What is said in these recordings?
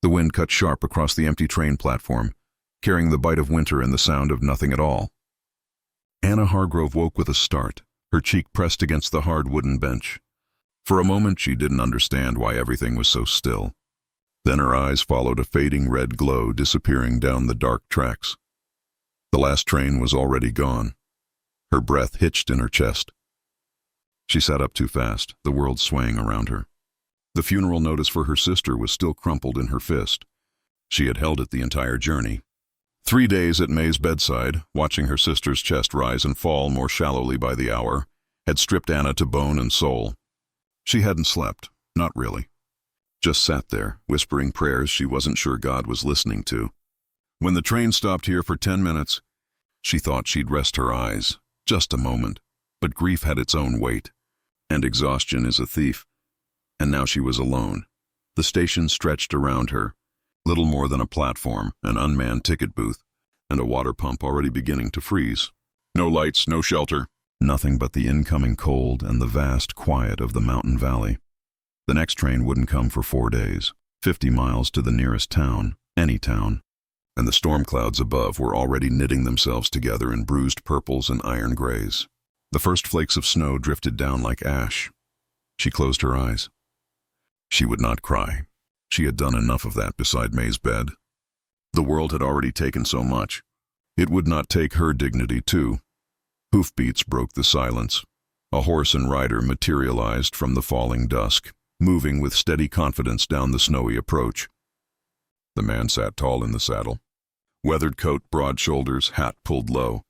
The wind cut sharp across the empty train platform, carrying the bite of winter and the sound of nothing at all. Anna Hargrove woke with a start, her cheek pressed against the hard wooden bench. For a moment she didn't understand why everything was so still. Then her eyes followed a fading red glow disappearing down the dark tracks. The last train was already gone. Her breath hitched in her chest. She sat up too fast, the world swaying around her. The funeral notice for her sister was still crumpled in her fist. She had held it the entire journey. 3 days at May's bedside, watching her sister's chest rise and fall more shallowly by the hour, had stripped Anna to bone and soul. She hadn't slept, not really. Just sat there, whispering prayers she wasn't sure God was listening to. When the train stopped here for 10 minutes, she thought she'd rest her eyes. Just a moment. But grief had its own weight. And exhaustion is a thief. And now she was alone. The station stretched around her. Little more than a platform, an unmanned ticket booth, and a water pump already beginning to freeze. No lights, no shelter. Nothing but the incoming cold and the vast quiet of the mountain valley. The next train wouldn't come for 4 days. 50 miles to the nearest town, any town. And the storm clouds above were already knitting themselves together in bruised purples and iron grays. The first flakes of snow drifted down like ash. She closed her eyes. She would not cry. She had done enough of that beside May's bed. The world had already taken so much. It would not take her dignity, too. Hoofbeats broke the silence. A horse and rider materialized from the falling dusk, moving with steady confidence down the snowy approach. The man sat tall in the saddle. Weathered coat, broad shoulders, hat pulled low.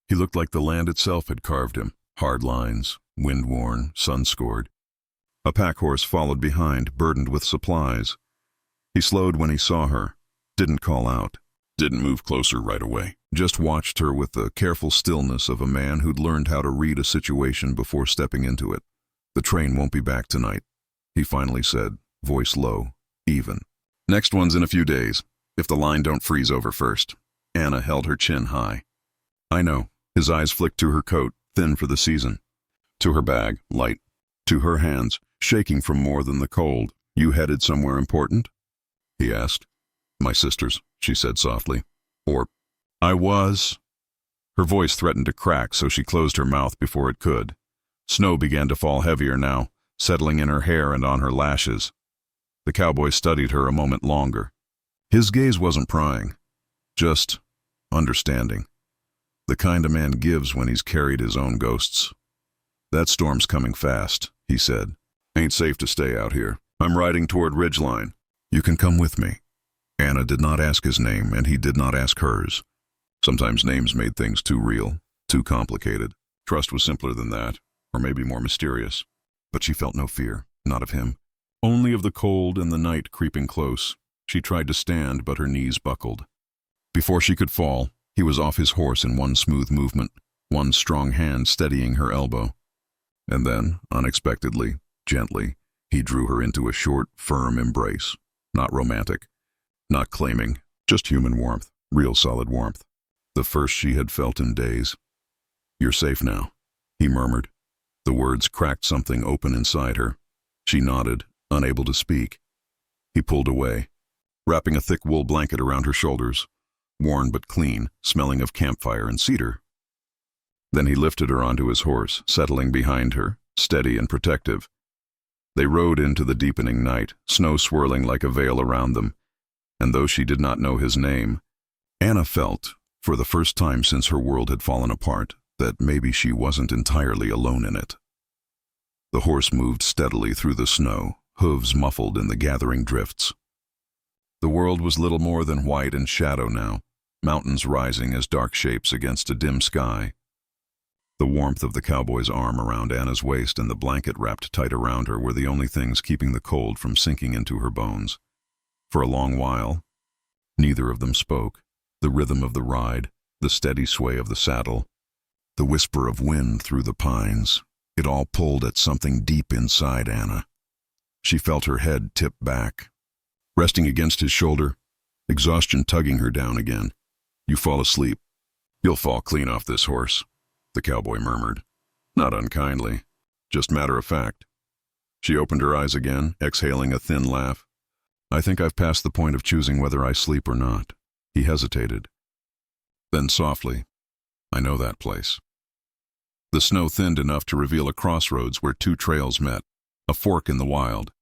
He looked like the land itself had carved him. Hard lines, wind-worn, sun-scored. A pack horse followed behind, burdened with supplies. He slowed when he saw her, didn't call out, didn't move closer right away, just watched her with the careful stillness of a man who'd learned how to read a situation before stepping into it. "The train won't be back tonight," he finally said, voice low, even. "Next one's in a few days, if the line don't freeze over first." Anna held her chin high. "I know." His eyes flicked to her coat, thin for the season. To her bag, light. To her hands, shaking from more than the cold. "You headed somewhere important?" he asked. "My sister's," she said softly. "Or, I was." Her voice threatened to crack, so she closed her mouth before it could. Snow began to fall heavier now, settling in her hair and on her lashes. The cowboy studied her a moment longer. His gaze wasn't prying, just understanding. The kind a man gives when he's carried his own ghosts. "That storm's coming fast," he said. "Ain't safe to stay out here. I'm riding toward Ridgeline. You can come with me." Anna did not ask his name, and he did not ask hers. Sometimes names made things too real, too complicated. Trust was simpler than that, or maybe more mysterious. But she felt no fear, not of him. Only of the cold and the night creeping close. She tried to stand, but her knees buckled. Before she could fall, he was off his horse in one smooth movement, one strong hand steadying her elbow. And then, unexpectedly, gently, he drew her into a short, firm embrace. Not romantic, not claiming, just human warmth, real solid warmth. The first she had felt in days. "You're safe now," he murmured. The words cracked something open inside her. She nodded, unable to speak. He pulled away, wrapping a thick wool blanket around her shoulders, worn but clean, smelling of campfire and cedar. Then he lifted her onto his horse, settling behind her, steady and protective. They rode into the deepening night, snow swirling like a veil around them, and though she did not know his name, Anna felt, for the first time since her world had fallen apart, that maybe she wasn't entirely alone in it. The horse moved steadily through the snow, hooves muffled in the gathering drifts. The world was little more than white and shadow now, mountains rising as dark shapes against a dim sky. The warmth of the cowboy's arm around Anna's waist and the blanket wrapped tight around her were the only things keeping the cold from sinking into her bones. For a long while, neither of them spoke. The rhythm of the ride, the steady sway of the saddle, the whisper of wind through the pines, it all pulled at something deep inside Anna. She felt her head tip back, resting against his shoulder, exhaustion tugging her down again. "You fall asleep. You'll fall clean off this horse," the cowboy murmured. Not unkindly, just matter of fact. She opened her eyes again, exhaling a thin laugh. I think I've passed the point of choosing whether I sleep or not. He hesitated. Then softly, I know that place. The snow thinned enough to reveal a crossroads where two trails met, a fork in the wild.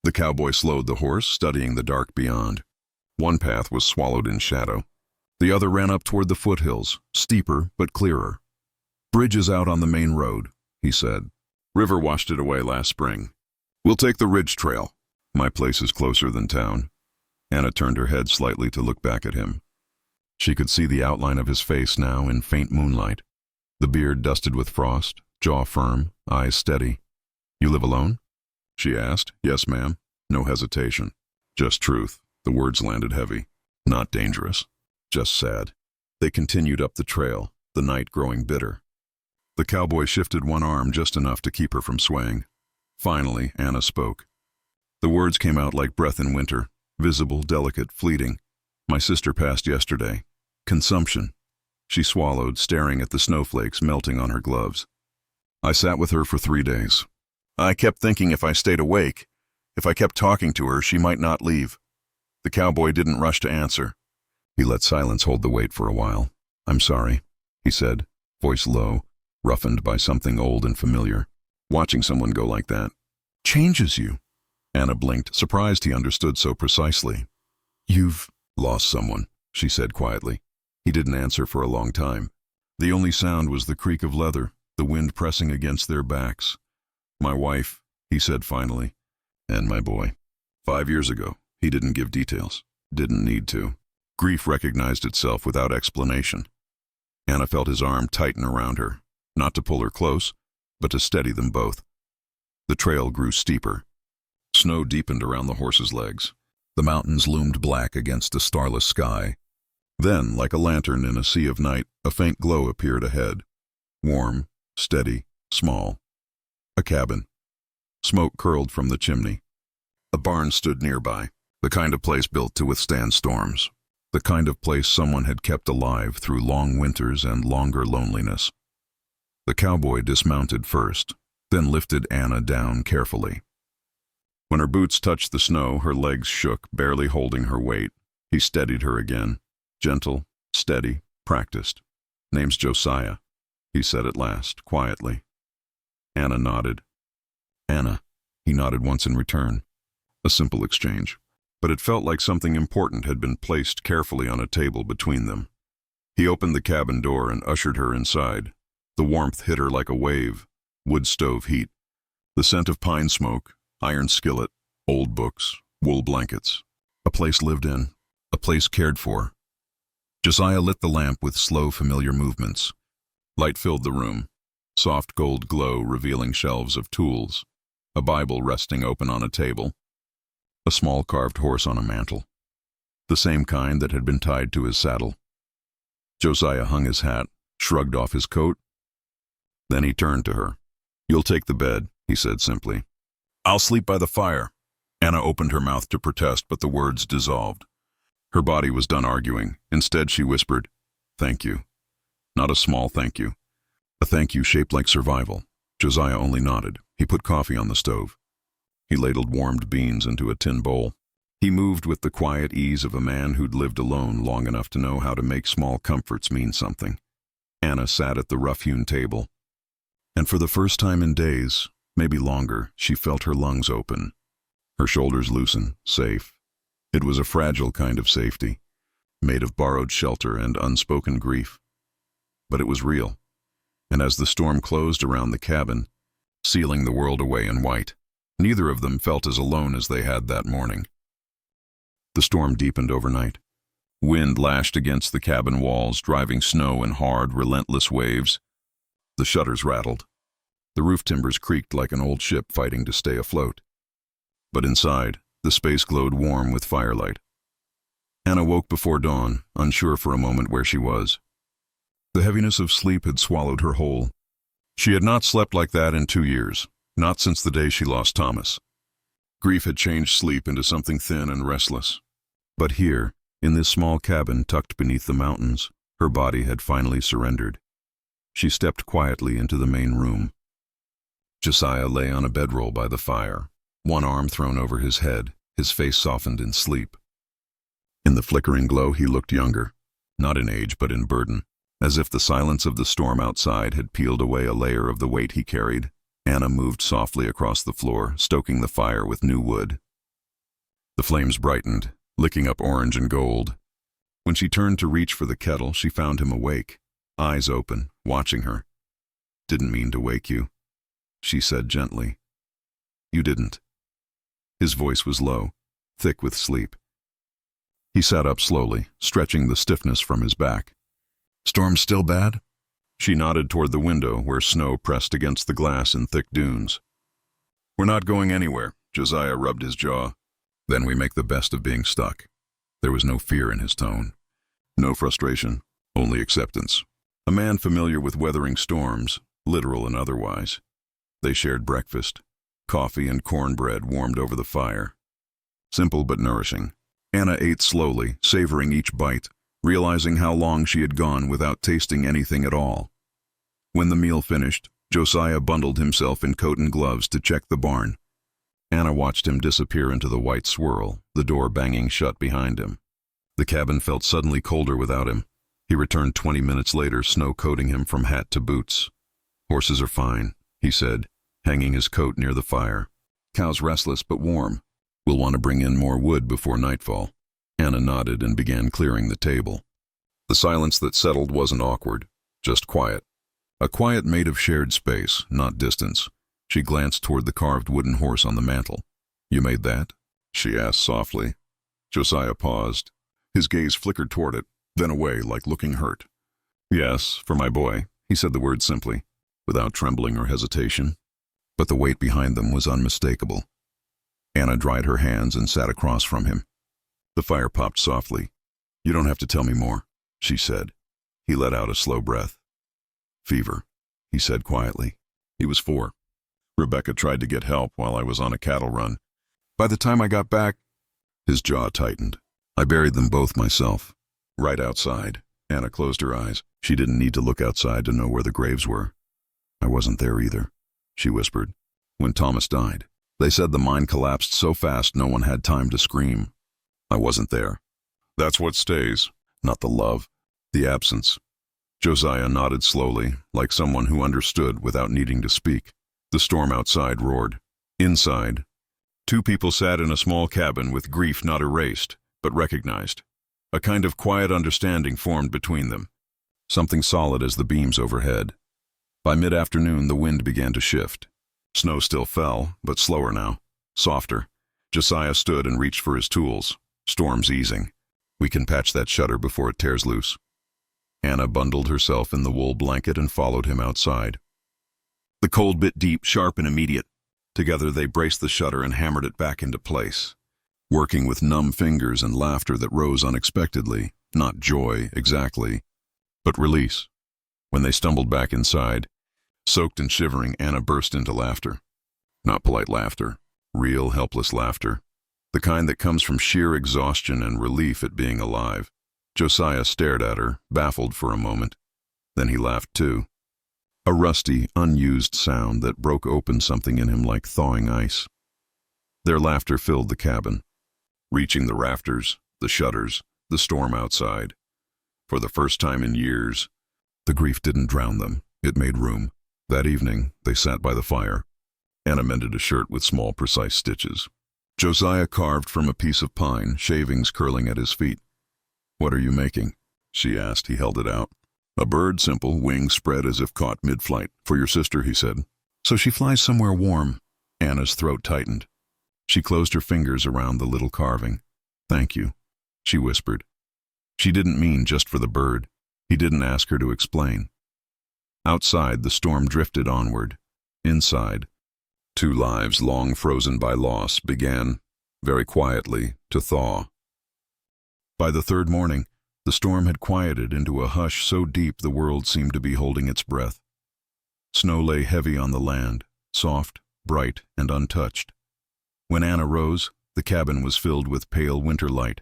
The cowboy slowed the horse, studying the dark beyond. One path was swallowed in shadow. The other ran up toward the foothills, steeper but clearer. Bridge is out on the main road, he said. River washed it away last spring. We'll take the ridge trail. My place is closer than town. Anna turned her head slightly to look back at him. She could see the outline of his face now in faint moonlight. The beard dusted with frost, jaw firm, eyes steady. You live alone? She asked. Yes, ma'am. No hesitation. Just truth. The words landed heavy. Not dangerous. Just sad. They continued up the trail, the night growing bitter. The cowboy shifted one arm just enough to keep her from swaying. Finally, Anna spoke. The words came out like breath in winter, visible, delicate, fleeting. My sister passed yesterday. Consumption. She swallowed, staring at the snowflakes melting on her gloves. I sat with her for 3 days. I kept thinking if I stayed awake, if I kept talking to her, she might not leave. The cowboy didn't rush to answer. He let silence hold the weight for a while. I'm sorry, he said, voice low, roughened by something old and familiar. Watching someone go like that changes you. Anna blinked, surprised he understood so precisely. You've lost someone, she said quietly. He didn't answer for a long time. The only sound was the creak of leather, the wind pressing against their backs. My wife, he said finally, and my boy. 5 years ago, he didn't give details. Didn't need to. Grief recognized itself without explanation. Anna felt his arm tighten around her, not to pull her close, but to steady them both. The trail grew steeper. Snow deepened around the horse's legs. The mountains loomed black against a starless sky. Then, like a lantern in a sea of night, a faint glow appeared ahead. Warm, steady, small. A cabin. Smoke curled from the chimney. A barn stood nearby, the kind of place built to withstand storms. The kind of place someone had kept alive through long winters and longer loneliness. The cowboy dismounted first, then lifted Anna down carefully. When her boots touched the snow, her legs shook, barely holding her weight. He steadied her again. Gentle, steady, practiced. Name's Josiah, he said at last, quietly. Anna nodded. Anna, he nodded once in return. A simple exchange. But it felt like something important had been placed carefully on a table between them. He opened the cabin door and ushered her inside. The warmth hit her like a wave, wood stove heat. The scent of pine smoke, iron skillet, old books, wool blankets. A place lived in, a place cared for. Josiah lit the lamp with slow, familiar movements. Light filled the room, soft gold glow revealing shelves of tools, a Bible resting open on a table, a small carved horse on a mantel, the same kind that had been tied to his saddle. Josiah hung his hat, shrugged off his coat. Then he turned to her. You'll take the bed, he said simply. I'll sleep by the fire. Anna opened her mouth to protest, but the words dissolved. Her body was done arguing. Instead, she whispered, thank you. Not a small thank you. A thank you shaped like survival. Josiah only nodded. He put coffee on the stove. He ladled warmed beans into a tin bowl. He moved with the quiet ease of a man who'd lived alone long enough to know how to make small comforts mean something. Anna sat at the rough-hewn table. And for the first time in days, maybe longer, she felt her lungs open. Her shoulders loosen, safe. It was a fragile kind of safety, made of borrowed shelter and unspoken grief. But it was real. And as the storm closed around the cabin, sealing the world away in white, neither of them felt as alone as they had that morning. The storm deepened overnight. Wind lashed against the cabin walls, driving snow in hard, relentless waves. The shutters rattled. The roof timbers creaked like an old ship fighting to stay afloat. But inside, the space glowed warm with firelight. Anna woke before dawn, unsure for a moment where she was. The heaviness of sleep had swallowed her whole. She had not slept like that in 2 years, not since the day she lost Thomas. Grief had changed sleep into something thin and restless. But here, in this small cabin tucked beneath the mountains, her body had finally surrendered. She stepped quietly into the main room. Josiah lay on a bedroll by the fire, one arm thrown over his head, His face softened in sleep. In the flickering glow, he looked younger, not in age but in burden. As if the silence of the storm outside had peeled away a layer of the weight he carried, Anna moved softly across the floor, stoking the fire with new wood. The flames brightened, licking up orange and gold. When she turned to reach for the kettle, she found him awake, eyes open, watching her. "Didn't mean to wake you," she said gently. "You didn't." His voice was low, thick with sleep. He sat up slowly, stretching the stiffness from his back. "Storm still bad?" She nodded toward the window where snow pressed against the glass in thick dunes. "We're not going anywhere," Josiah rubbed his jaw. "Then we make the best of being stuck." There was no fear in his tone. No frustration, only acceptance. A man familiar with weathering storms, literal and otherwise. They shared breakfast. Coffee and cornbread warmed over the fire. Simple but nourishing. Anna ate slowly, savoring each bite, realizing how long she had gone without tasting anything at all. When the meal finished, Josiah bundled himself in coat and gloves to check the barn. Anna watched him disappear into the white swirl, the door banging shut behind him. The cabin felt suddenly colder without him. He returned 20 minutes later, snow coating him from hat to boots. "Horses are fine," he said, hanging his coat near the fire. "Cows restless but warm. We'll want to bring in more wood before nightfall." Anna nodded and began clearing the table. The silence that settled wasn't awkward, just quiet. A quiet made of shared space, not distance. She glanced toward the carved wooden horse on the mantel. "You made that?" she asked softly. Josiah paused. His gaze flickered toward it, then away like looking hurt. "Yes, for my boy," he said the words simply, without trembling or hesitation. But the weight behind them was unmistakable. Anna dried her hands and sat across from him. The fire popped softly. "You don't have to tell me more," she said. He let out a slow breath. "Fever," he said quietly. He was 4. Rebecca tried to get help while I was on a cattle run. By the time I got back, his jaw tightened. "I buried them both myself. Right outside." Anna closed her eyes. She didn't need to look outside to know where the graves were. "I wasn't there either," she whispered. "When Thomas died, they said the mine collapsed so fast no one had time to scream. I wasn't there. That's what stays, not the love, the absence." Josiah nodded slowly, like someone who understood without needing to speak. The storm outside roared. Inside, 2 people sat in a small cabin with grief not erased, but recognized. A kind of quiet understanding formed between them, something solid as the beams overhead. By mid-afternoon, the wind began to shift. Snow still fell, but slower now, softer. Josiah stood and reached for his tools. "Storm's easing. We can patch that shutter before it tears loose." Anna bundled herself in the wool blanket and followed him outside. The cold bit deep, sharp and immediate. Together they braced the shutter and hammered it back into place, working with numb fingers and laughter that rose unexpectedly, not joy exactly, but release. When they stumbled back inside, soaked and shivering, Anna burst into laughter. Not polite laughter, real helpless laughter. The kind that comes from sheer exhaustion and relief at being alive. Josiah stared at her, baffled for a moment. Then he laughed too. A rusty, unused sound that broke open something in him like thawing ice. Their laughter filled the cabin, reaching the rafters, the shutters, the storm outside. For the first time in years, the grief didn't drown them. It made room. That evening, they sat by the fire. Anna mended a shirt with small, precise stitches. Josiah carved from a piece of pine, shavings curling at his feet. "What are you making?" she asked. He held it out. "A bird, simple, wings spread as if caught mid-flight. For your sister," he said. "So she flies somewhere warm." Anna's throat tightened. She closed her fingers around the little carving. "Thank you," she whispered. She didn't mean just for the bird. He didn't ask her to explain. Outside, the storm drifted onward. Inside, 2 lives long frozen by loss began, very quietly, to thaw. By the 3rd morning, the storm had quieted into a hush so deep the world seemed to be holding its breath. Snow lay heavy on the land, soft, bright, and untouched. When Anna rose, the cabin was filled with pale winter light.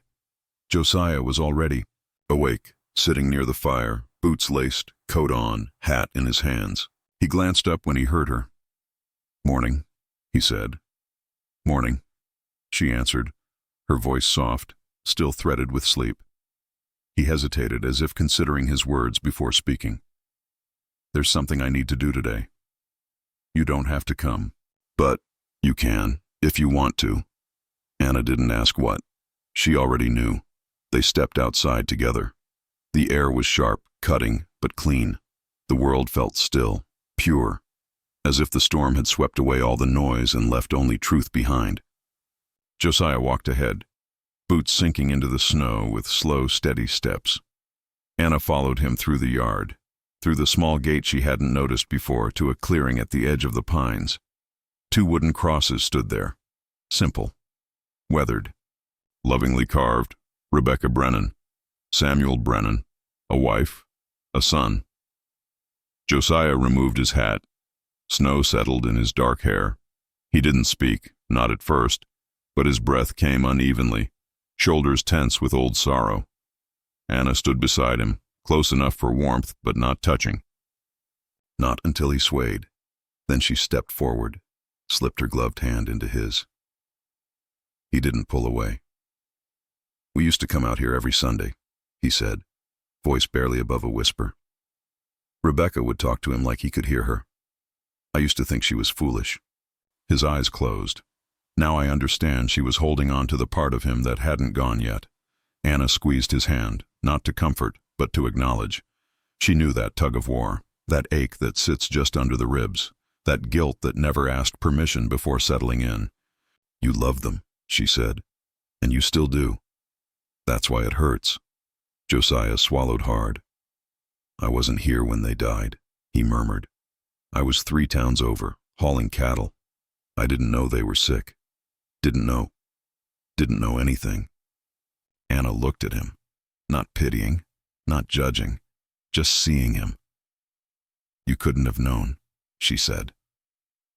Josiah was already awake, sitting near the fire, boots laced, coat on, hat in his hands. He glanced up when he heard her. "Morning," he said. "Morning," she answered, her voice soft, still threaded with sleep. He hesitated, as if considering his words before speaking. "There's something I need to do today. You don't have to come, but you can, if you want to." Anna didn't ask what. She already knew. They stepped outside together. The air was sharp, cutting, but clean. The world felt still, pure, as if the storm had swept away all the noise and left only truth behind. Josiah walked ahead, boots sinking into the snow with slow, steady steps. Anna followed him through the yard, through the small gate she hadn't noticed before, to a clearing at the edge of the pines. 2 wooden crosses stood there, simple, weathered, lovingly carved. Rebecca Brennan, Samuel Brennan, a wife, a son. Josiah removed his hat. Snow settled in his dark hair. He didn't speak, not at first, but his breath came unevenly, shoulders tense with old sorrow. Anna stood beside him, close enough for warmth but not touching. Not until he swayed. Then she stepped forward, slipped her gloved hand into his. He didn't pull away. "We used to come out here every Sunday," he said, voice barely above a whisper. Rebecca would talk to him like he could hear her. "I used to think she was foolish." His eyes closed. Now I understand she was holding on to the part of him that hadn't gone yet. Anna squeezed his hand, not to comfort, but to acknowledge. She knew that tug of war, that ache that sits just under the ribs, that guilt that never asked permission before settling in. "You loved them," she said, "and you still do. That's why it hurts." Josiah swallowed hard. "I wasn't here when they died," he murmured. "I was 3 towns over, hauling cattle. I didn't know they were sick. Didn't know anything." Anna looked at him, not pitying, not judging, just seeing him. "You couldn't have known," she said.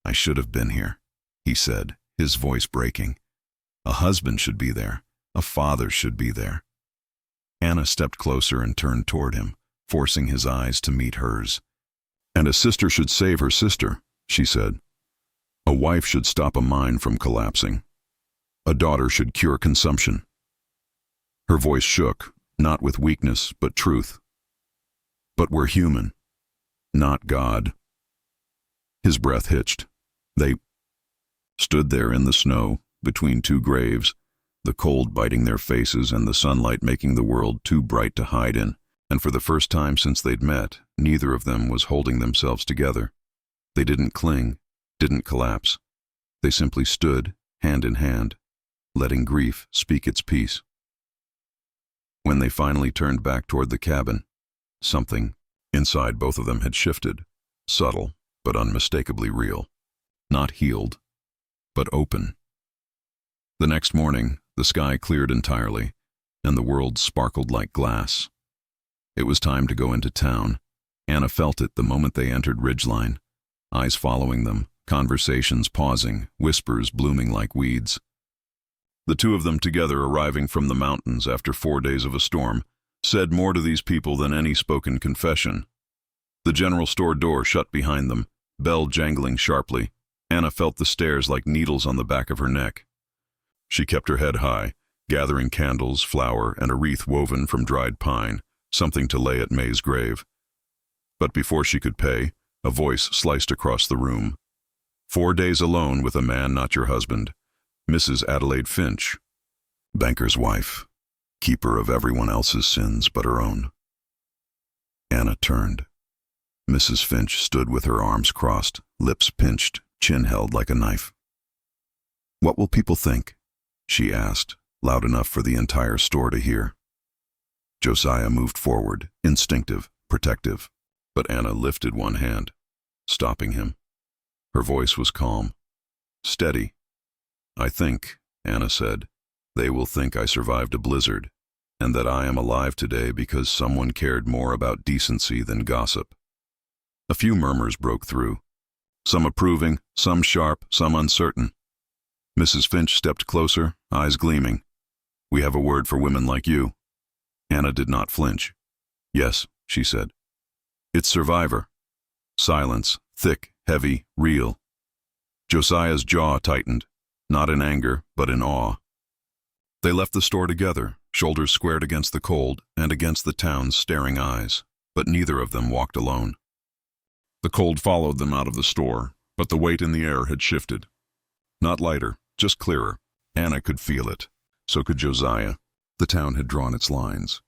"I should have been here," he said, his voice breaking. "A husband should be there. A father should be there." Anna stepped closer and turned toward him, forcing his eyes to meet hers. "And a sister should save her sister," she said. "A wife should stop a mine from collapsing. A daughter should cure consumption." Her voice shook, not with weakness, but truth. "But we're human, not God." His breath hitched. They stood there in the snow, between 2 graves, the cold biting their faces and the sunlight making the world too bright to hide in, and for the first time since they'd met, neither of them was holding themselves together. They didn't cling, didn't collapse. They simply stood, hand in hand, letting grief speak its piece. When they finally turned back toward the cabin, something inside both of them had shifted, subtle but unmistakably real. Not healed, but open. The next morning, the sky cleared entirely, and the world sparkled like glass. It was time to go into town. Anna felt it the moment they entered Ridgeline, eyes following them, conversations pausing, whispers blooming like weeds. The 2 of them together, arriving from the mountains after 4 days of a storm, said more to these people than any spoken confession. The general store door shut behind them, bell jangling sharply. Anna felt the stairs like needles on the back of her neck. She kept her head high, gathering candles, flour, and a wreath woven from dried pine, something to lay at May's grave. But before she could pay, a voice sliced across the room. 4 days alone with a man not your husband. Mrs. Adelaide Finch, banker's wife, keeper of everyone else's sins but her own. Anna turned. Mrs. Finch stood with her arms crossed, lips pinched, chin held like a knife. "What will people think?" she asked, loud enough for the entire store to hear. Josiah moved forward, instinctive, protective, but Anna lifted one hand, stopping him. Her voice was calm, steady. "I think," Anna said, "they will think I survived a blizzard, and that I am alive today because someone cared more about decency than gossip." A few murmurs broke through, some approving, some sharp, some uncertain. Mrs. Finch stepped closer, eyes gleaming. "We have a word for women like you." Anna did not flinch. "Yes," she said. "It's survivor." Silence, thick, heavy, real. Josiah's jaw tightened, not in anger, but in awe. They left the store together, shoulders squared against the cold and against the town's staring eyes, but neither of them walked alone. The cold followed them out of the store, but the weight in the air had shifted. Not lighter, just clearer. Anna could feel it. So could Josiah. The town had drawn its lines.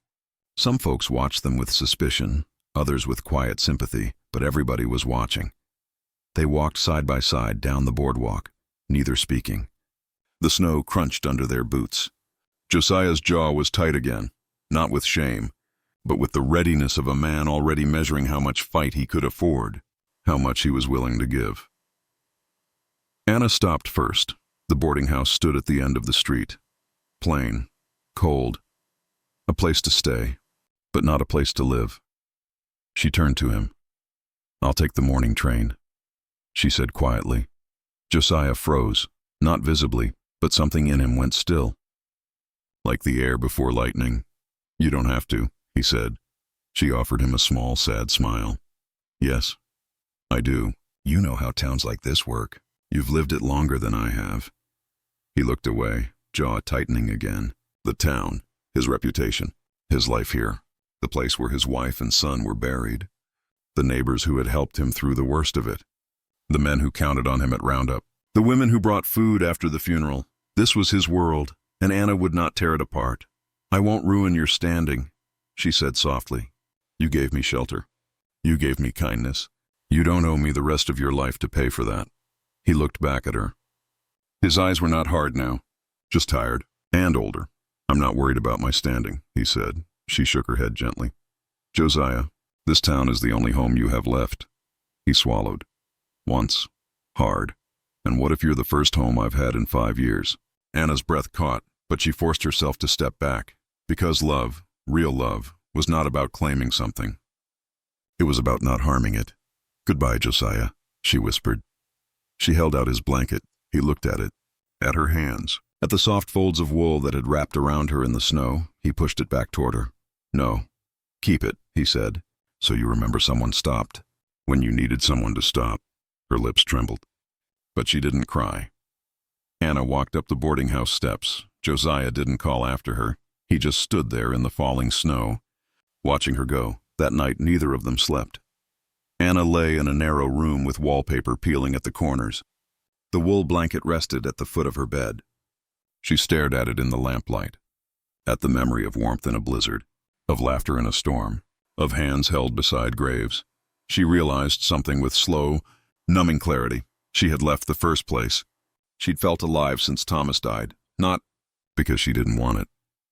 Some folks watched them with suspicion, others with quiet sympathy, but everybody was watching. They walked side by side down the boardwalk, neither speaking. The snow crunched under their boots. Josiah's jaw was tight again, not with shame, but with the readiness of a man already measuring how much fight he could afford, how much he was willing to give. Anna stopped first. The boarding house stood at the end of the street. Plain, cold, a place to stay, but not a place to live. She turned to him. "I'll take the morning train," she said quietly. Josiah froze, not visibly, but something in him went still. Like the air before lightning. "You don't have to," he said. She offered him a small, sad smile. "Yes, I do. You know how towns like this work. You've lived it longer than I have." He looked away, jaw tightening again. The town, his reputation, his life here, the place where his wife and son were buried, the neighbors who had helped him through the worst of it, the men who counted on him at Roundup, the women who brought food after the funeral. This was his world, and Anna would not tear it apart. "I won't ruin your standing," she said softly. "You gave me shelter. You gave me kindness. You don't owe me the rest of your life to pay for that." He looked back at her. His eyes were not hard now, just tired and older. "I'm not worried about my standing," he said. She shook her head gently. "Josiah, this town is the only home you have left." He swallowed. "Once. Hard. And what if you're the first home I've had in 5 years?" Anna's breath caught, but she forced herself to step back, because love, real love, was not about claiming something. It was about not harming it. "Goodbye, Josiah," she whispered. She held out his blanket. He looked at it, at her hands, at the soft folds of wool that had wrapped around her in the snow. He pushed it back toward her. "No, keep it," he said, "so you remember someone stopped, when you needed someone to stop." Her lips trembled. But she didn't cry. Anna walked up the boarding house steps. Josiah didn't call after her. He just stood there in the falling snow, watching her go. That night neither of them slept. Anna lay in a narrow room with wallpaper peeling at the corners. The wool blanket rested at the foot of her bed. She stared at it in the lamplight, at the memory of warmth in a blizzard, of laughter in a storm, of hands held beside graves. She realized something with slow, numbing clarity. She had left the first place. She'd felt alive since Thomas died, not because she didn't want it,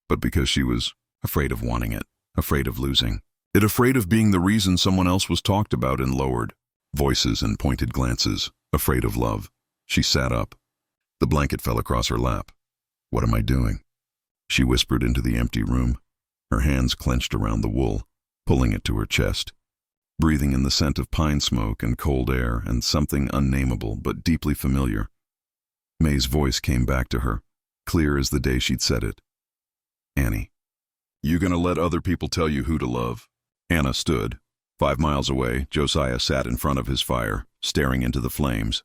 but because she was afraid of wanting it, afraid of losing it, afraid of being the reason someone else was talked about in lowered voices and pointed glances, afraid of love. She sat up. The blanket fell across her lap. "What am I doing?" She whispered into the empty room, her hands clenched around the wool, pulling it to her chest, breathing in the scent of pine smoke and cold air and something unnameable but deeply familiar. May's voice came back to her, clear as the day she'd said it. "Annie, you gonna let other people tell you who to love?" Anna stood. 5 miles away, Josiah sat in front of his fire, staring into the flames.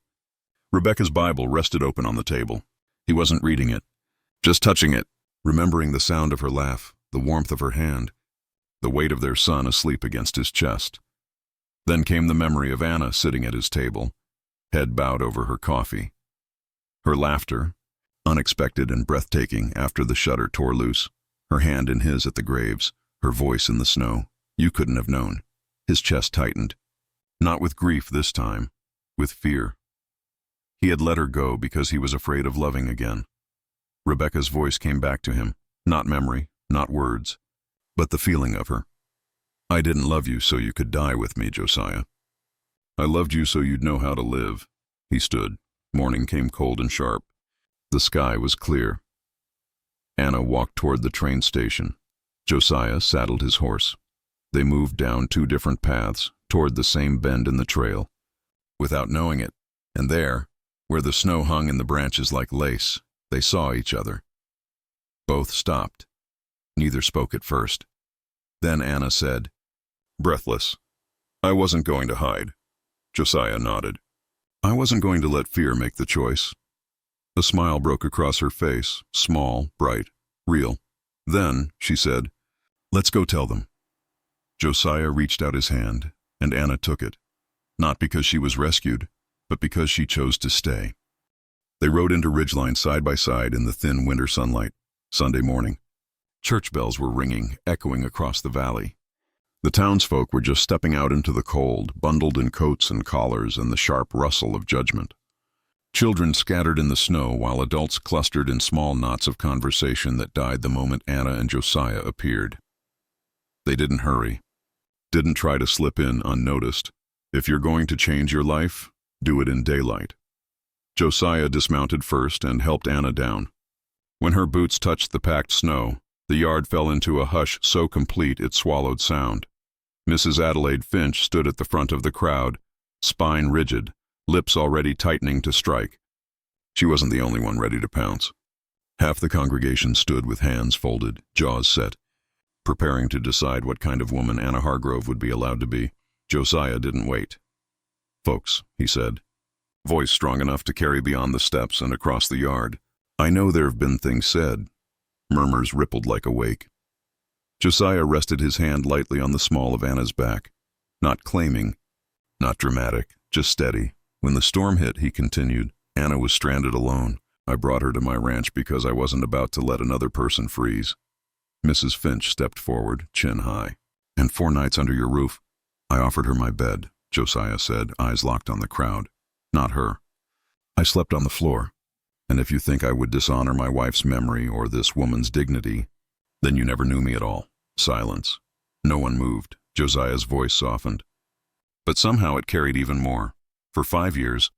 Rebecca's Bible rested open on the table. He wasn't reading it, just touching it, remembering the sound of her laugh, the warmth of her hand, the weight of their son asleep against his chest. Then came the memory of Anna sitting at his table, head bowed over her coffee. Her laughter, unexpected and breathtaking after the shutter tore loose, her hand in his at the graves, her voice in the snow. You couldn't have known. His chest tightened. Not with grief this time, with fear. He had let her go because he was afraid of loving again. Rebecca's voice came back to him, not memory, not words, but the feeling of her. "I didn't love you so you could die with me, Josiah. I loved you so you'd know how to live." He stood. Morning came cold and sharp. The sky was clear. Anna walked toward the train station. Josiah saddled his horse. They moved down 2 different paths toward the same bend in the trail, without knowing it, and there, where the snow hung in the branches like lace, they saw each other. Both stopped. Neither spoke at first. Then Anna said, breathless, "I wasn't going to hide." Josiah nodded. "I wasn't going to let fear make the choice." A smile broke across her face, small, bright, Real. Then, she said, let's go tell them. Josiah reached out his hand, and Anna took it. Not because she was rescued, but because she chose to stay. They rode into Ridgeline side by side in the thin winter sunlight. Sunday morning. Church bells were ringing, echoing across the valley. The townsfolk were just stepping out into the cold, bundled in coats and collars and the sharp rustle of judgment. Children scattered in the snow while adults clustered in small knots of conversation that died the moment Anna and Josiah appeared. They didn't hurry. Didn't try to slip in unnoticed. If you're going to change your life, do it in daylight. Josiah dismounted first and helped Anna down. When her boots touched the packed snow, the yard fell into a hush so complete it swallowed sound. Mrs. Adelaide Finch stood at the front of the crowd, spine rigid, lips already tightening to strike. She wasn't the only one ready to pounce. Half the congregation stood with hands folded, jaws set, preparing to decide what kind of woman Anna Hargrove would be allowed to be. Josiah didn't wait. "Folks," he said, voice strong enough to carry beyond the steps and across the yard, "I know there have been things said." Murmurs rippled like a wake. Josiah rested his hand lightly on the small of Anna's back. Not claiming, not dramatic, just steady. When the storm hit, he continued, Anna was stranded alone. I brought her to my ranch because I wasn't about to let another person freeze. Mrs. Finch stepped forward, chin high. "And 4 nights under your roof. I offered her my bed," Josiah said, eyes locked on the crowd. "Not her. I slept on the floor. And if you think I would dishonor my wife's memory or this woman's dignity, then you never knew me at all." Silence. No one moved. Josiah's voice softened. But somehow it carried even more. "For 5 years,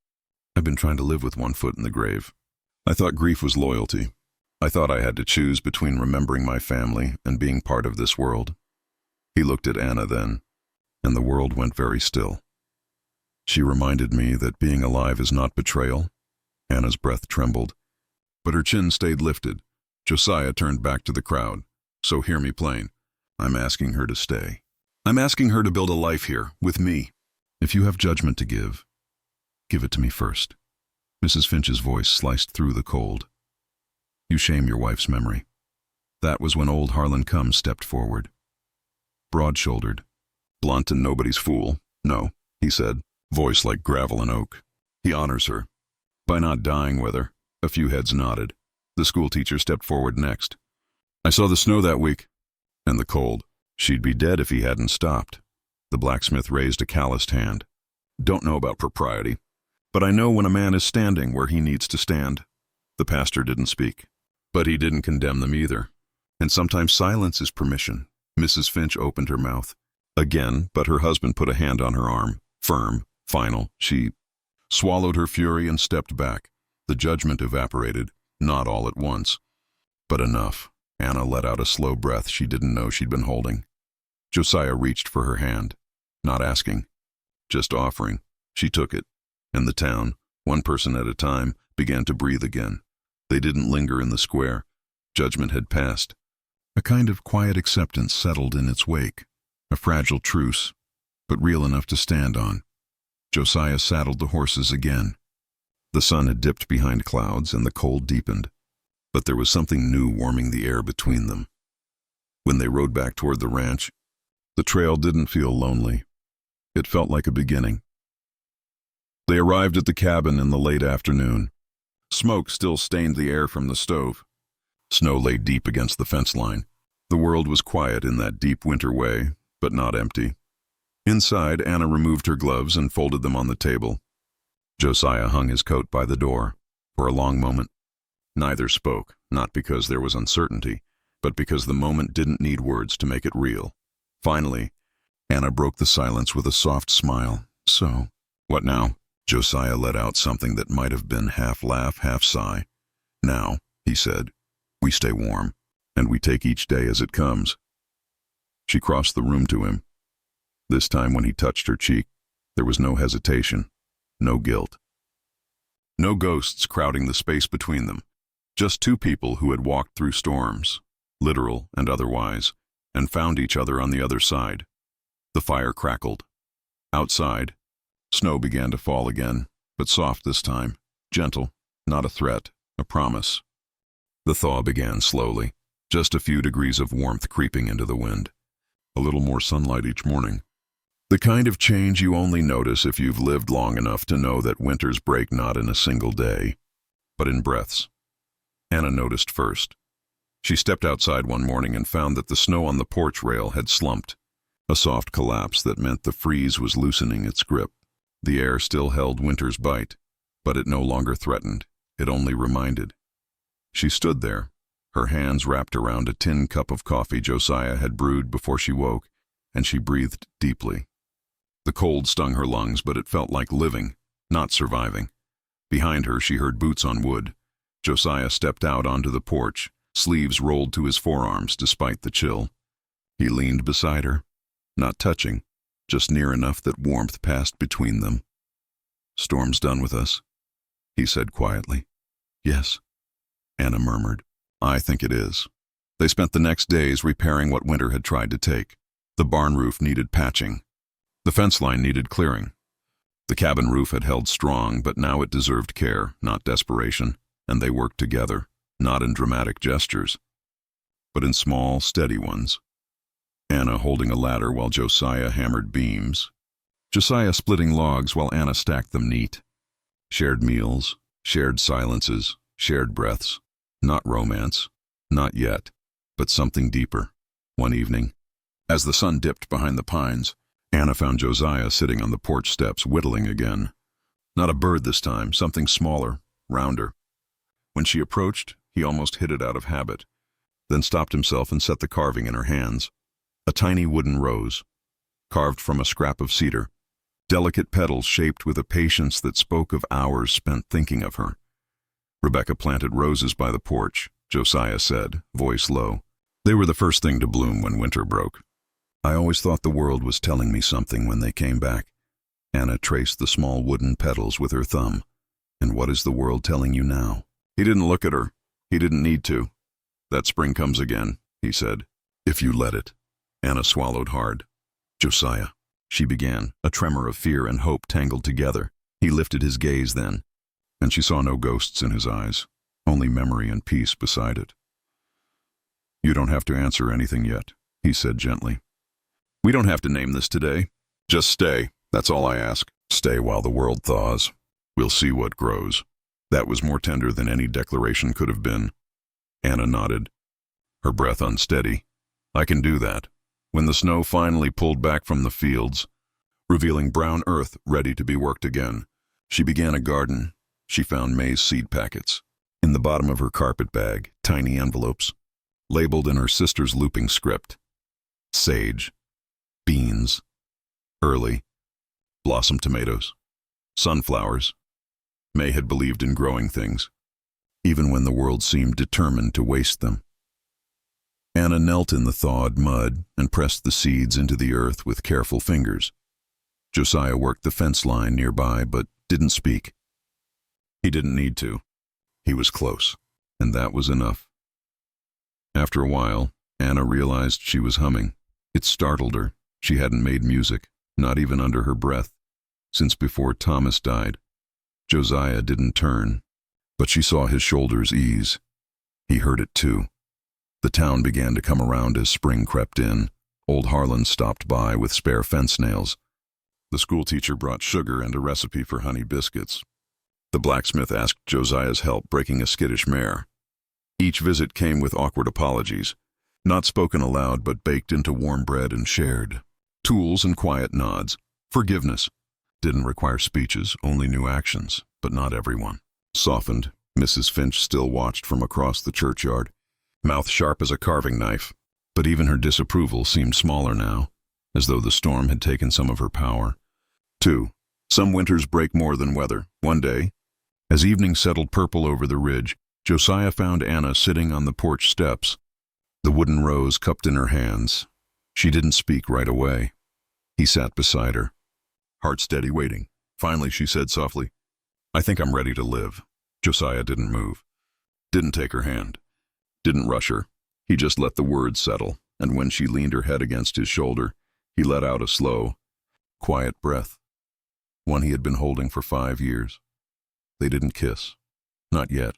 I've been trying to live with one foot in the grave. I thought grief was loyalty. I thought I had to choose between remembering my family and being part of this world." He looked at Anna then, and the world went very still. "She reminded me that being alive is not betrayal." Anna's breath trembled, but her chin stayed lifted. Josiah turned back to the crowd. "So hear me plain. I'm asking her to stay. I'm asking her to build a life here, with me. If you have judgment to give it to me first." Mrs. Finch's voice sliced through the cold. "You shame your wife's memory." That was when old Harlan Combs stepped forward. Broad-shouldered, blunt and nobody's fool. "No," he said, voice like gravel and oak. "He honors her by not dying with her." A few heads nodded. The schoolteacher stepped forward next. "I saw the snow that week. And the cold. She'd be dead if he hadn't stopped." The blacksmith raised a calloused hand. "Don't know about propriety, but I know when a man is standing where he needs to stand." The pastor didn't speak, but he didn't condemn them either. "And sometimes silence is permission." Mrs. Finch opened her mouth again, but her husband put a hand on her arm. Firm, final. She swallowed her fury and stepped back. The judgment evaporated, not all at once, but enough. Anna let out a slow breath she didn't know she'd been holding. Josiah reached for her hand, not asking, just offering. She took it, and the town, one person at a time, began to breathe again. They didn't linger in the square. Judgment had passed. A kind of quiet acceptance settled in its wake, a fragile truce, but real enough to stand on. Josiah saddled the horses again. The sun had dipped behind clouds and the cold deepened, but there was something new warming the air between them. When they rode back toward the ranch, the trail didn't feel lonely. It felt like a beginning. They arrived at the cabin in the late afternoon. Smoke still stained the air from the stove. Snow lay deep against the fence line. The world was quiet in that deep winter way, but not empty. Inside, Anna removed her gloves and folded them on the table. Josiah hung his coat by the door. For a long moment, neither spoke, not because there was uncertainty, but because the moment didn't need words to make it real. Finally, Anna broke the silence with a soft smile. "So, what now?" Josiah let out something that might have been half laugh, half sigh. "Now," he said, "we stay warm, and we take each day as it comes." She crossed the room to him. This time when he touched her cheek, there was no hesitation, no guilt. No ghosts crowding the space between them. Just two people who had walked through storms, literal and otherwise, and found each other on the other side. The fire crackled. Outside, snow began to fall again, but soft this time, gentle, not a threat, a promise. The thaw began slowly. just a few degrees of warmth creeping into the wind. A little more sunlight each morning. The kind of change you only notice if you've lived long enough to know that winters break not in a single day, but in breaths. Anna noticed first. She stepped outside one morning and found that the snow on the porch rail had slumped, a soft collapse that meant the freeze was loosening its grip. The air still held winter's bite, but it no longer threatened, it only reminded. She stood there, her hands wrapped around a tin cup of coffee Josiah had brewed before she woke, and she breathed deeply. The cold stung her lungs, but it felt like living, not surviving. Behind her, she heard boots on wood. Josiah stepped out onto the porch, sleeves rolled to his forearms despite the chill. He leaned beside her, not touching, just near enough that warmth passed between them. "Storm's done with us," he said quietly. "Yes," Anna murmured. "I think it is." They spent the next days repairing what winter had tried to take. The barn roof needed patching. The fence line needed clearing. The cabin roof had held strong, but now it deserved care, not desperation, and they worked together, not in dramatic gestures, but in small, steady ones. Anna holding a ladder while Josiah hammered beams. Josiah splitting logs while Anna stacked them neat. Shared meals, shared silences, shared breaths. Not romance, not yet, but something deeper. One evening, as the sun dipped behind the pines, Anna found Josiah sitting on the porch steps whittling again. Not a bird this time, something smaller, rounder. When she approached, he almost hit it out of habit, then stopped himself and set the carving in her hands. A tiny wooden rose, carved from a scrap of cedar, delicate petals shaped with a patience that spoke of hours spent thinking of her. "Rebecca planted roses by the porch," Josiah said, voice low. "They were the first thing to bloom when winter broke. I always thought the world was telling me something when they came back." Anna traced the small wooden petals with her thumb. "And what is the world telling you now?" He didn't look at her. He didn't need to. "That spring comes again," he said, "if you let it." Anna swallowed hard. "Josiah," she began, a tremor of fear and hope tangled together. He lifted his gaze then, and she saw no ghosts in his eyes, only memory and peace beside it. "You don't have to answer anything yet," he said gently. "We don't have to name this today. Just stay, that's all I ask. Stay while the world thaws. We'll see what grows." That was more tender than any declaration could have been. Anna nodded, her breath unsteady. "I can do that." When the snow finally pulled back from the fields, revealing brown earth ready to be worked again, she began a garden. She found maize seed packets. In the bottom of her carpet bag, tiny envelopes, labeled in her sister's looping script. Sage, beans, early, blossom tomatoes, sunflowers. May had believed in growing things, even when the world seemed determined to waste them. Anna knelt in the thawed mud and pressed the seeds into the earth with careful fingers. Josiah worked the fence line nearby, but didn't speak. He didn't need to. He was close, and that was enough. After a while, Anna realized she was humming. It startled her. She hadn't made music, not even under her breath, since before Thomas died. Josiah didn't turn, but she saw his shoulders ease. He heard it too. The town began to come around as spring crept in. Old Harlan stopped by with spare fence nails. The schoolteacher brought sugar and a recipe for honey biscuits. The blacksmith asked Josiah's help breaking a skittish mare. Each visit came with awkward apologies, not spoken aloud but baked into warm bread and shared. Tools and quiet nods. Forgiveness. Didn't require speeches, only new actions, but not everyone. Softened, Mrs. Finch still watched from across the churchyard, mouth sharp as a carving knife, but even her disapproval seemed smaller now, as though the storm had taken some of her power. 2. Some winters break more than weather. One day, as evening settled purple over the ridge, Josiah found Anna sitting on the porch steps, the wooden rose cupped in her hands. She didn't speak right away. He sat beside her, heart steady waiting. Finally, she said softly, "I think I'm ready to live." Josiah didn't move, didn't take her hand, didn't rush her. He just let the words settle, and when she leaned her head against his shoulder, he let out a slow, quiet breath, one he had been holding for 5 years. They didn't kiss, not yet,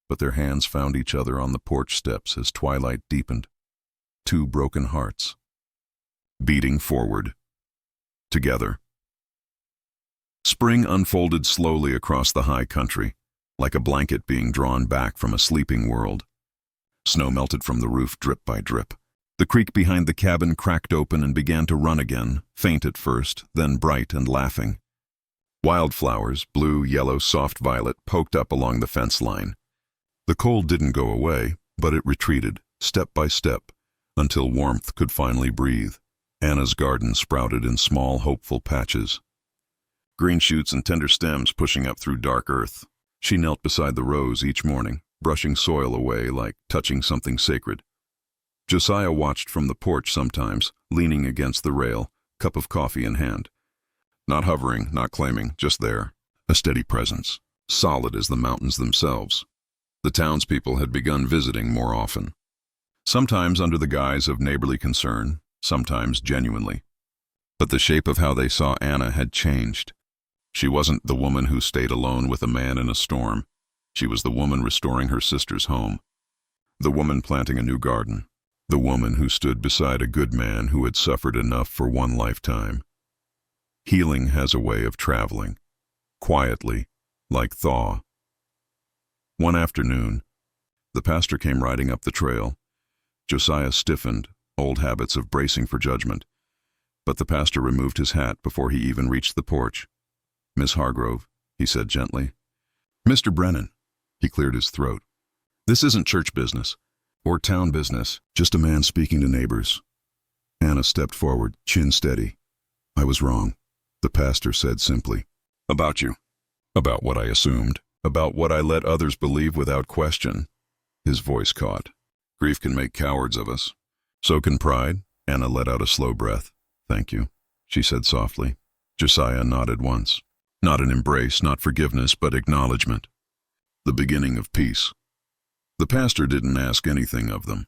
but their hands found each other on the porch steps as twilight deepened. Two broken hearts, beating forward, together. Spring unfolded slowly across the high country, like a blanket being drawn back from a sleeping world. Snow melted from the roof drip by drip. The creek behind the cabin cracked open and began to run again, faint at first, then bright and laughing. Wildflowers, blue, yellow, soft violet, poked up along the fence line. The cold didn't go away, but it retreated, step by step, until warmth could finally breathe. Anna's garden sprouted in small, hopeful patches. Green shoots and tender stems pushing up through dark earth. She knelt beside the rows each morning, brushing soil away like touching something sacred. Josiah watched from the porch sometimes, leaning against the rail, cup of coffee in hand. Not hovering, not claiming, just there, a steady presence, solid as the mountains themselves. The townspeople had begun visiting more often. Sometimes under the guise of neighborly concern, sometimes genuinely. But the shape of how they saw Anna had changed. She wasn't the woman who stayed alone with a man in a storm. She was the woman restoring her sister's home. The woman planting a new garden. The woman who stood beside a good man who had suffered enough for one lifetime. Healing has a way of traveling, quietly, like thaw. One afternoon, the pastor came riding up the trail. Josiah stiffened, old habits of bracing for judgment. But the pastor removed his hat before he even reached the porch. "Miss Hargrove," he said gently. "Mr. Brennan," he cleared his throat. "This isn't church business, or town business, just a man speaking to neighbors." Anna stepped forward, chin steady. "I was wrong," the pastor said simply. "About you. About what I assumed. About what I let others believe without question." His voice caught. "Grief can make cowards of us. So can pride." Anna let out a slow breath. "Thank you," she said softly. Josiah nodded once. Not an embrace, not forgiveness, but acknowledgement. The beginning of peace. The pastor didn't ask anything of them.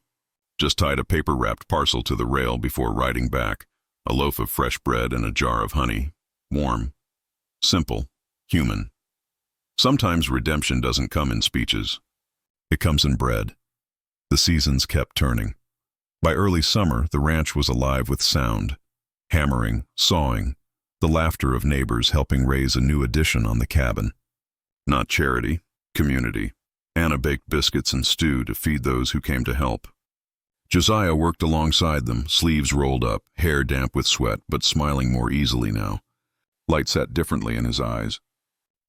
Just tied a paper-wrapped parcel to the rail before riding back, a loaf of fresh bread and a jar of honey. Warm. Simple. Human. Sometimes redemption doesn't come in speeches. It comes in bread. The seasons kept turning. By early summer, the ranch was alive with sound. Hammering, sawing, the laughter of neighbors helping raise a new addition on the cabin. Not charity, community. Anna baked biscuits and stew to feed those who came to help. Josiah worked alongside them, sleeves rolled up, hair damp with sweat, but smiling more easily now. Light sat differently in his eyes.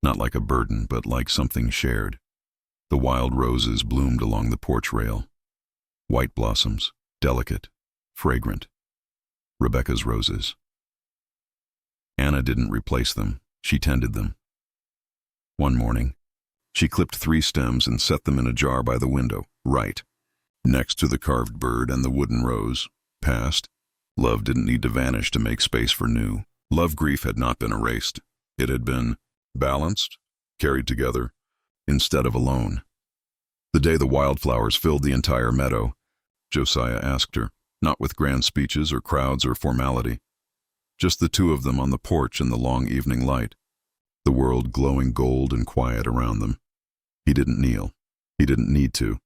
Not like a burden, but like something shared. The wild roses bloomed along the porch rail. White blossoms, delicate, fragrant. Rebecca's roses. Anna didn't replace them, she tended them. One morning, she clipped 3 stems and set them in a jar by the window, right next to the carved bird and the wooden rose. Past. Love didn't need to vanish to make space for new. Love grief had not been erased. It had been balanced, carried together, instead of alone. The day the wildflowers filled the entire meadow, Josiah asked her, not with grand speeches or crowds or formality. Just the two of them on the porch in the long evening light, the world glowing gold and quiet around them. He didn't kneel. He didn't need to.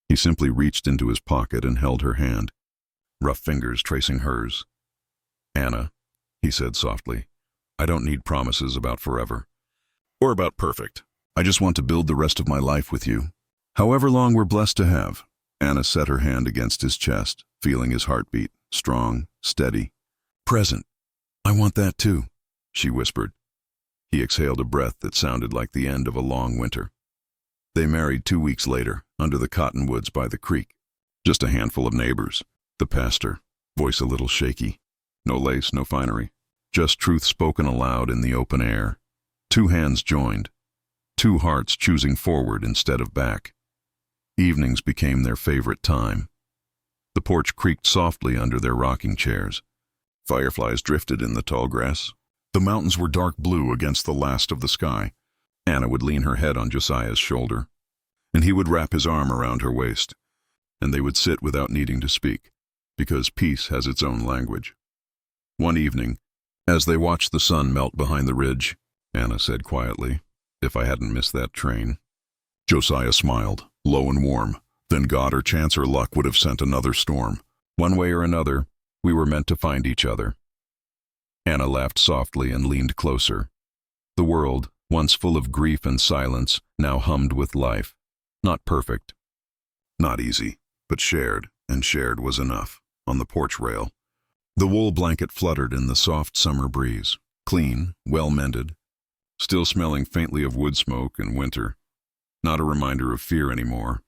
He simply reached into his pocket and held her hand, rough fingers tracing hers. "Anna," he said softly, "I don't need promises about forever. Or about perfect. I just want to build the rest of my life with you. However long we're blessed to have." Anna set her hand against his chest, feeling his heartbeat, strong, steady. "Present. I want that too," she whispered. He exhaled a breath that sounded like the end of a long winter. They married 2 weeks later, under the cottonwoods by the creek. Just a handful of neighbors. The pastor, voice a little shaky. No lace, no finery. Just truth spoken aloud in the open air. 2 hands joined. 2 hearts choosing forward instead of back. Evenings became their favorite time. The porch creaked softly under their rocking chairs. Fireflies drifted in the tall grass. The mountains were dark blue against the last of the sky. Anna would lean her head on Josiah's shoulder, and he would wrap his arm around her waist, and they would sit without needing to speak, because peace has its own language. One evening, as they watched the sun melt behind the ridge, Anna said quietly, "If I hadn't missed that train." Josiah smiled, low and warm. Then God or chance or luck would have sent another storm. One way or another, we were meant to find each other. Anna laughed softly and leaned closer. The world, once full of grief and silence, now hummed with life. Not perfect, not easy, but shared, and shared was enough. On the porch rail, the wool blanket fluttered in the soft summer breeze. Clean, well-mended, still smelling faintly of wood smoke and winter. Not a reminder of fear anymore,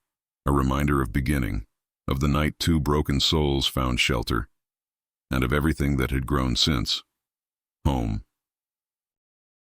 a reminder of beginning, of the night two broken souls found shelter, and of everything that had grown since. Home,